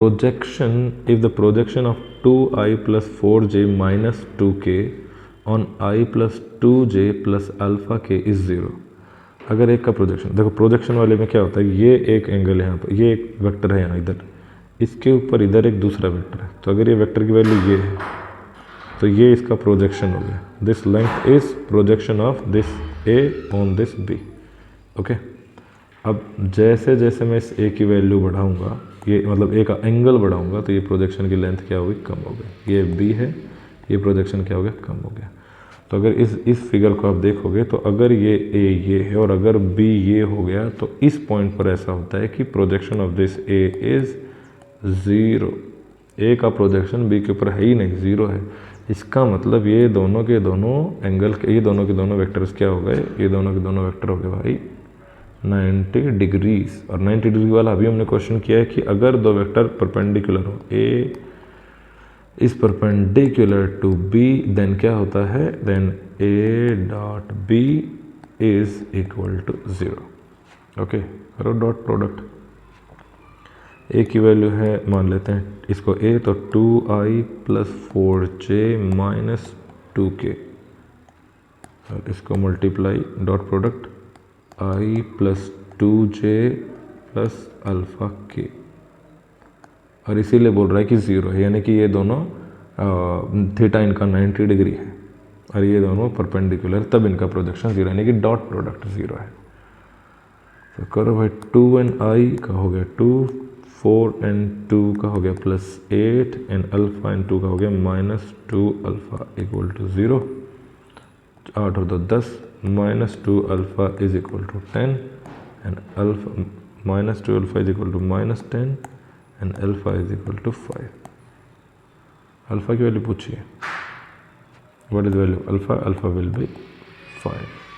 projection, if the projection of 2i plus 4j minus 2k on i plus 2j plus alpha k is 0। अगर एक का projection, देखो projection वाले में क्या होता है, ये एक एंगल है यहाँ पर, ये एक वेक्टर है यहाँ इधर, इसके ऊपर इधर एक दूसरा वेक्टर है, तो अगर ये वेक्टर की वैल्यू ये है तो ये इसका प्रोजेक्शन हो गया। This length is projection of this A on this B. Okay, अब जैसे जैसे मैं इस ए की वैल्यू बढ़ाऊंगा, ये मतलब ए का एंगल बढ़ाऊंगा, तो ये प्रोजेक्शन की लेंथ क्या होगी, कम हो गई। ये बी है, ये प्रोजेक्शन क्या हो गया, कम हो गया। तो अगर इस फिगर को आप देखोगे तो अगर ये ए ये है और अगर बी ये हो गया, तो इस पॉइंट पर ऐसा होता है कि projection of this A is 0। ए का प्रोजेक्शन बी के ऊपर है ही नहीं, 0 है। इसका मतलब ये दोनों के दोनों एंगल के, ये दोनों के दोनों वेक्टर्स क्या हो गए, ये दोनों के दोनों वेक्टर हो गए भाई 90 डिग्रीज। और 90 डिग्री वाला अभी हमने क्वेश्चन किया है कि अगर दो वेक्टर परपेंडिकुलर हो, A is perpendicular to B, then क्या होता है, then A dot B is equal to 0। Okay, करो डॉट प्रोडक्ट। ए की वैल्यू है, मान लेते हैं इसको ए, तो 2i plus 4j minus 2k, और इसको multiply dot product i plus 2j plus alpha के, और इसीलिए बोल रहा है कि 0 है, यानी कि ये दोनों थीटा इनका 90 डिग्री है और ये दोनों परपेंडिकुलर, तब इनका प्रोजेक्शन 0, यानी कि डॉट प्रोडक्ट 0 है। तो करो भाई, 2 एंड i का हो गया 2, 4 एंड 2 का हो गया प्लस 8 एंड अल्फा एंड 2 का हो गया माइनस 2 अल्फा इक्वल टू 0। 8 और 2 10, minus 2 alpha is equal to 10 and alpha minus 2 alpha is equal to minus 10 and alpha is equal to 5। Alpha की वैल्यू पूछिए, what is value alpha, alpha will be 5।